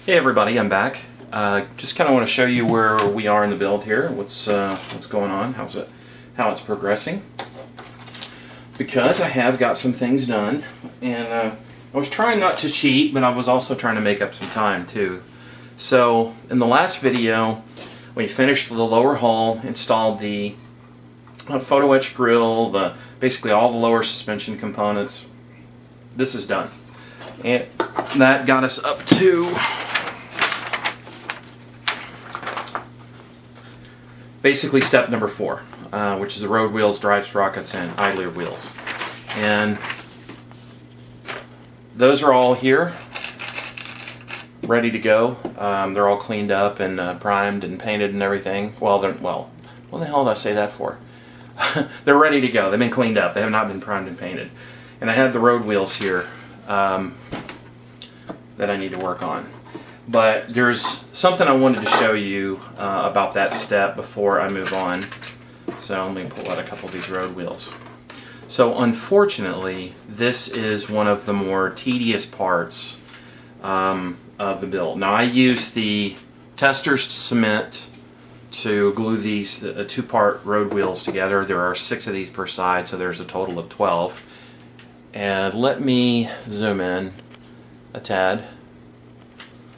Hey everybody, I'm back. Just kind of want to show you where we are in the build here. What's going on? How it's progressing. Because I have got some things done, and I was trying not to cheat, but I was also trying to make up some time too. So in the last video, we finished the lower hull, installed the photo etch grill, basically all the lower suspension components. This is done, and that got us up to basically step number 4, which is the road wheels, drive sprockets, and idler wheels. And those are all here, ready to go. They're all cleaned up and primed and painted and everything. Well, what the hell did I say that for? They're ready to go. They've been cleaned up. They have not been primed and painted. And I have the road wheels here that I need to work on. But there's something I wanted to show you about that step before I move on. So let me pull out a couple of these road wheels. So unfortunately, this is one of the more tedious parts of the build. Now I use the testers cement to glue these 2-part road wheels together. There are 6 of these per side, so there's a total of 12. And let me zoom in a tad.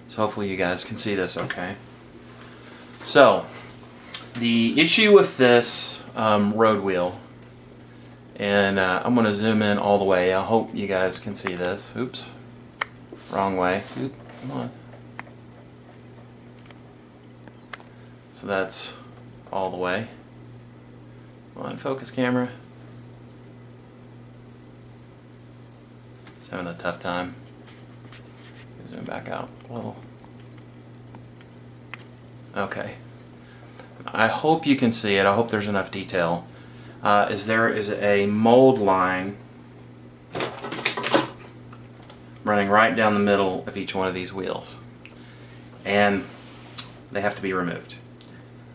So hopefully you guys can see this okay. So, the issue with this road wheel, and I'm going to zoom in all the way. I hope you guys can see this. Oops. Wrong way. Oop, come on. So that's all the way. Come on, focus camera. Just having a tough time. Zoom back out a little. Okay. I hope you can see it. I hope there's enough detail. There is a mold line running right down the middle of each one of these wheels. And they have to be removed.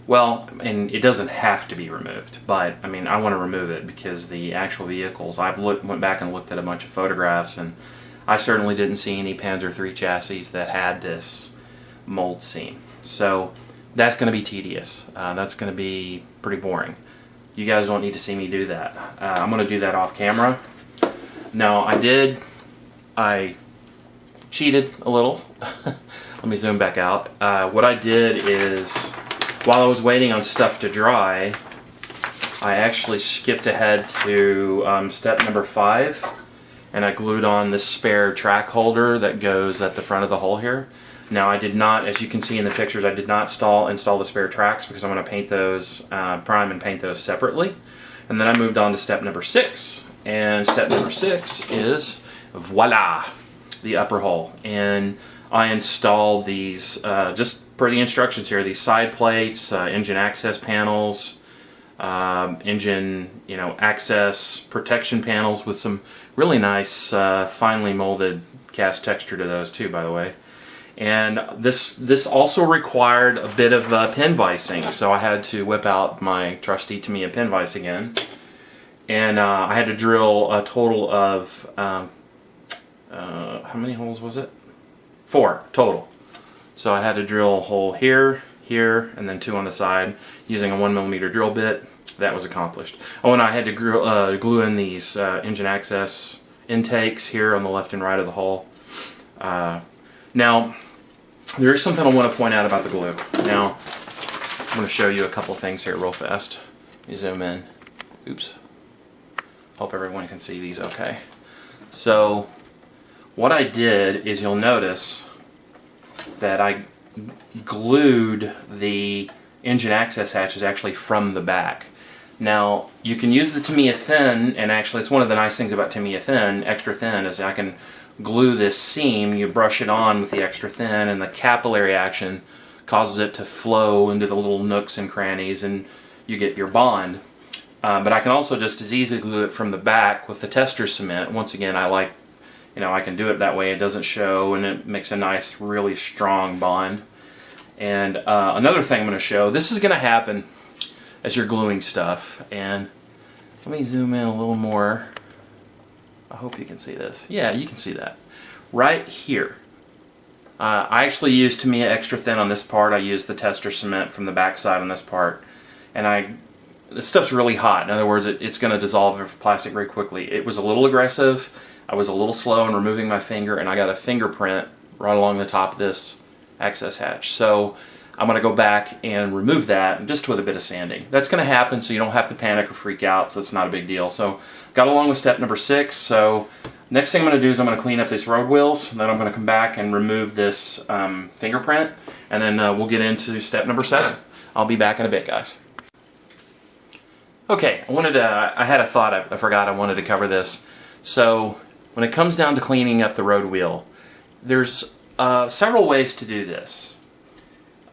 Well, and it doesn't have to be removed, but I mean, I want to remove it because the actual vehicles, went back and looked at a bunch of photographs, and I certainly didn't see any Panzer III chassis that had this mold seam. So that's going to be tedious. That's going to be pretty boring. You guys don't need to see me do that. I'm going to do that off camera. Now I cheated a little. Let me zoom back out. What I did is, while I was waiting on stuff to dry, I actually skipped ahead to step number 5. And I glued on this spare track holder that goes at the front of the hull here. Now I did not, as you can see in the pictures, I did not install the spare tracks because I'm going to paint those, prime and paint those separately. And then I moved on to step number 6. And step number 6 is, voila, the upper hull. And I installed these, just per the instructions here, these side plates, engine access panels, engine, access protection panels with some really nice finely molded cast texture to those too, by the way. And this also required a bit of pin vicing, so I had to whip out my trusty Tamiya pin vice again, and I had to drill a total of how many holes was it? 4 total. So I had to drill a hole here, and then 2 on the side using a 1mm drill bit. That was accomplished. Oh, and I had to glue in these engine access intakes here on the left and right of the hull. Now, there is something I want to point out about the glue. Now, I'm going to show you a couple things here real fast. Let me zoom in. Oops. Hope everyone can see these okay. So, what I did is, you'll notice that I glued the engine access hatches actually from the back. Now, you can use the Tamiya Thin, and actually it's one of the nice things about Tamiya Thin, Extra Thin, is I can glue this seam, you brush it on with the Extra Thin, and the capillary action causes it to flow into the little nooks and crannies, and you get your bond. But I can also just as easily glue it from the back with the tester cement. Once again, I like, I can do it that way, it doesn't show, and it makes a nice, really strong bond. And another thing I'm going to show, this is going to happen as you're gluing stuff, and let me zoom in a little more. I hope you can see this. Yeah, you can see that. Right here, I actually used Tamiya Extra Thin on this part. I used the tester cement from the backside on this part. And this stuff's really hot. In other words, it's going to dissolve the plastic very quickly. It was a little aggressive. I was a little slow in removing my finger, and I got a fingerprint right along the top of this access hatch. So I'm going to go back and remove that just with a bit of sanding. That's going to happen, so you don't have to panic or freak out, so it's not a big deal. So got along with step number 6. So next thing I'm going to do is I'm going to clean up these road wheels, and then I'm going to come back and remove this fingerprint, and then we'll get into step number 7. I'll be back in a bit, guys. Okay, I had a thought, I forgot I wanted to cover this. So when it comes down to cleaning up the road wheel, there's several ways to do this.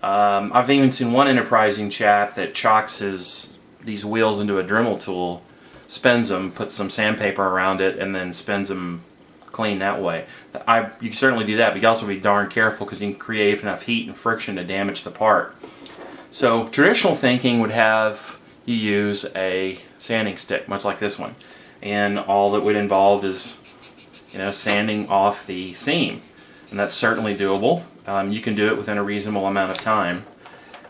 I've even seen one enterprising chap that chalks these wheels into a Dremel tool, spins them, puts some sandpaper around it, and then spins them clean that way. You can certainly do that, but you also be darn careful because you can create enough heat and friction to damage the part. So traditional thinking would have you use a sanding stick, much like this one, and all that would involve is, sanding off the seam, and that's certainly doable. You can do it within a reasonable amount of time.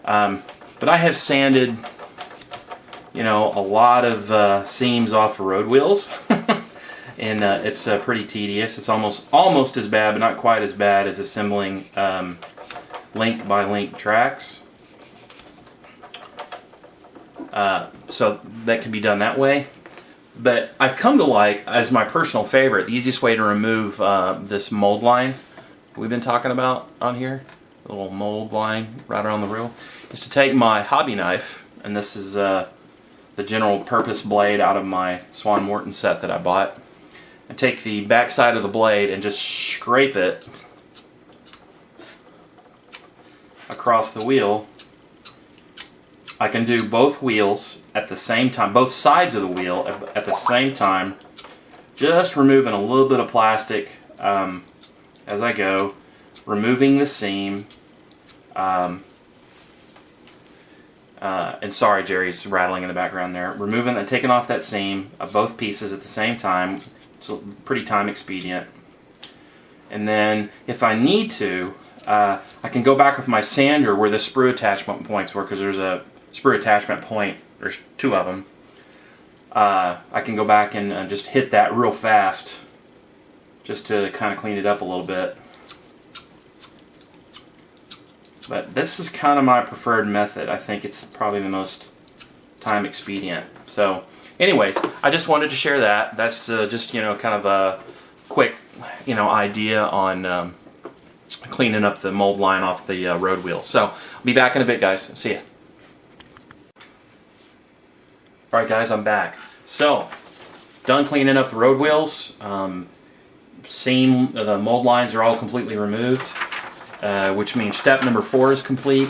But I have sanded, a lot of seams off of road wheels, and it's pretty tedious. It's almost as bad, but not quite as bad as assembling link by link tracks. So that can be done that way. But I've come to like, as my personal favorite, the easiest way to remove this mold line we've been talking about on here, the little mold line right around the reel, is to take my hobby knife, and this is the general purpose blade out of my Swan Morton set that I bought, and take the back side of the blade and just scrape it across the wheel. I can do both wheels at the same time, both sides of the wheel at the same time, just removing a little bit of plastic as I go, removing the seam, and sorry, Jerry's rattling in the background there, removing and taking off that seam of both pieces at the same time, so pretty time expedient. And then if I need to, I can go back with my sander where the sprue attachment points were, because there's a sprue attachment point, there's 2 of them. I can go back and just hit that real fast just to kind of clean it up a little bit. But this is kind of my preferred method. I think it's probably the most time expedient. So anyways, I just wanted to share that. That's just kind of a quick idea on cleaning up the mold line off the road wheels. So I'll be back in a bit, guys. See ya. Alright guys, I'm back. So, done cleaning up the road wheels. The mold lines are all completely removed, which means step number 4 is complete.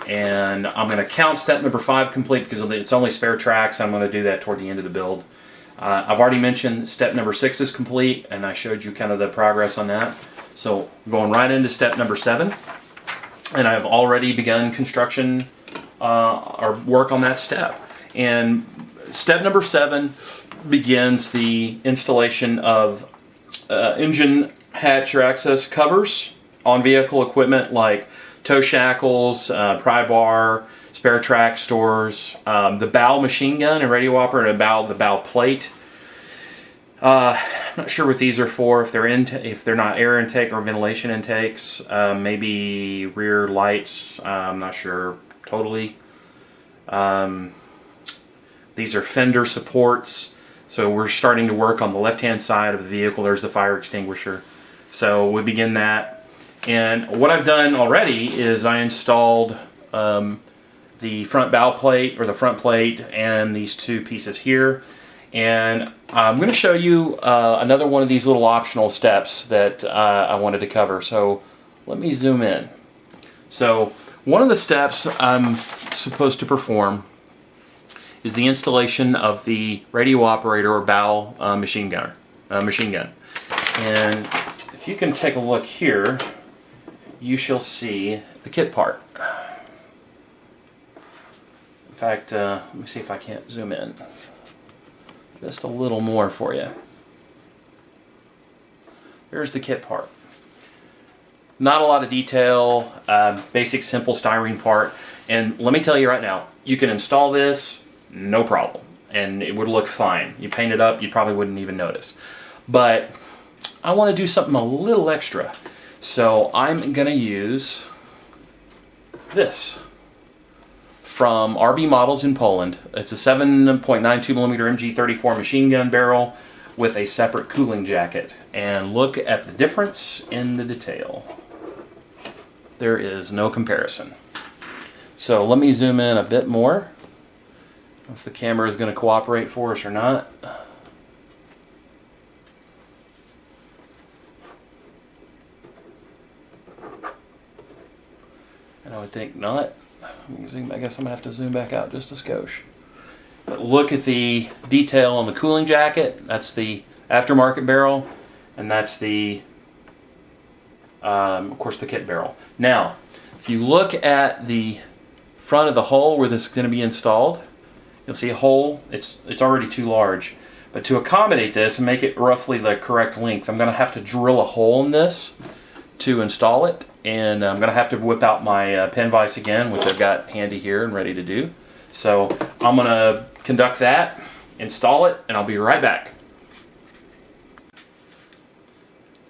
And I'm going to count step number 5 complete because it's only spare tracks. I'm going to do that toward the end of the build. I've already mentioned step number 6 is complete, and I showed you kind of the progress on that. So, going right into step number 7. And I've already begun construction or work on that step. And step number 7 begins the installation of engine hatch or access covers on vehicle equipment like tow shackles, pry bar, spare track stores, the bow machine gun and radio operator, and the bow plate. I'm not sure what these are for. If they're not air intake or ventilation intakes, maybe rear lights. I'm not sure totally. These are fender supports, so we're starting to work on the left-hand side of the vehicle. There's the fire extinguisher. So we begin that. And what I've done already is I installed the front bow plate, or the front plate, and these 2 pieces here. And I'm going to show you another one of these little optional steps that I wanted to cover. So let me zoom in. So one of the steps I'm supposed to perform is the installation of the radio operator or bow machine gun. And if you can take a look here, you shall see the kit part. In fact, let me see if I can't zoom in just a little more for you. There's the kit part. Not a lot of detail, basic simple styrene part. And let me tell you right now, you can install this, no problem. And it would look fine. You paint it up, you probably wouldn't even notice. But I want to do something a little extra. So I'm going to use this from RB Models in Poland. It's a 7.92mm MG34 machine gun barrel with a separate cooling jacket. And look at the difference in the detail. There is no comparison. So let me zoom in a bit more. If the camera is going to cooperate for us or not. And I would think not. I guess I'm going to have to zoom back out just a skosh. But look at the detail on the cooling jacket. That's the aftermarket barrel. And that's the, of course, the kit barrel. Now, if you look at the front of the hole where this is going to be installed, you'll see a hole. It's already too large. But to accommodate this and make it roughly the correct length, I'm going to have to drill a hole in this to install it. And I'm going to have to whip out my pen vise again, which I've got handy here and ready to do. So I'm going to conduct that, install it, and I'll be right back.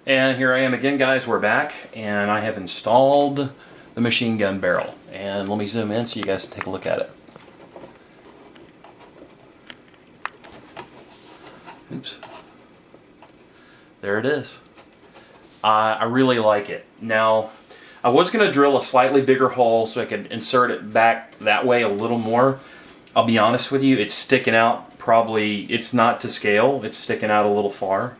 And here I am again, guys. We're back, and I have installed the machine gun barrel. And let me zoom in so you guys can take a look at it. Oops. There it is. I really like it. Now, I was going to drill a slightly bigger hole so I could insert it back that way a little more. I'll be honest with you, it's sticking out probably, it's not to scale, it's sticking out a little far.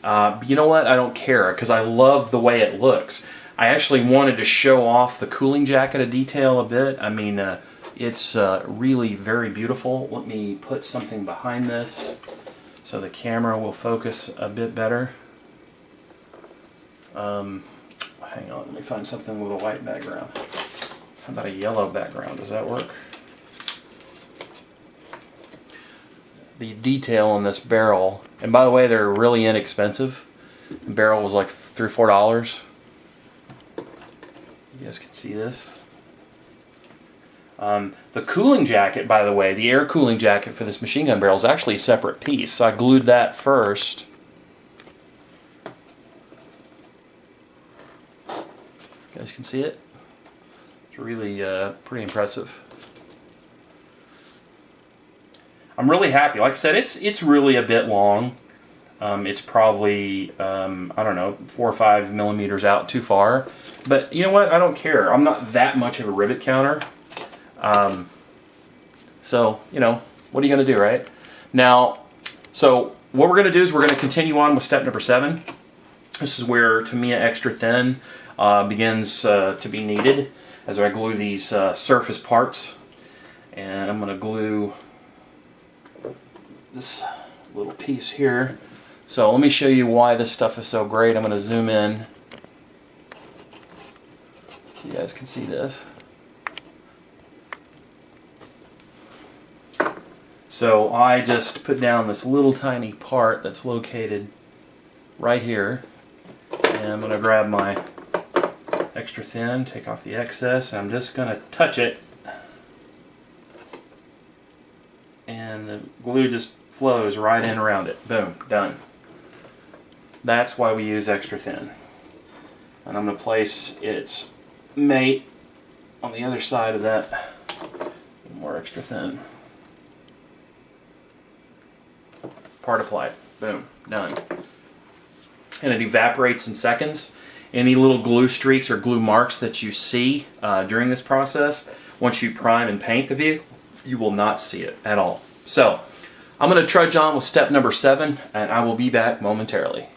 But you know what, I don't care because I love the way it looks. I actually wanted to show off the cooling jacket of detail a bit. I mean, it's really very beautiful. Let me put something behind this so the camera will focus a bit better. Hang on, let me find something with a white background. How about a yellow background? Does that work? The detail on this barrel, and by the way, they're really inexpensive. The barrel was like $3 or $4. You guys can see this. The cooling jacket, by the way, the air cooling jacket for this machine gun barrel is actually a separate piece. So I glued that first. You guys can see it. It's really pretty impressive. I'm really happy. Like I said, it's really a bit long. It's probably I don't know, 4 or 5 millimeters out too far. But you know what? I don't care. I'm not that much of a rivet counter. So you know, what are you going to do, right? Now, so what we're going to do is we're going to continue on with step number 7. This is where Tamiya Extra Thin begins to be needed as I glue these surface parts. And I'm going to glue this little piece here. So let me show you why this stuff is so great. I'm going to zoom in so you guys can see this. So I just put down this little tiny part that's located right here. And I'm going to grab my extra thin, take off the excess, and I'm just going to touch it. And the glue just flows right in around it. Boom, done. That's why we use extra thin. And I'm going to place its mate on the other side of that. More extra thin. Part applied. Boom, done. And it evaporates in seconds. Any little glue streaks or glue marks that you see during this process, once you prime and paint the vehicle, you will not see it at all. So, I'm going to trudge on with step number 7, and I will be back momentarily.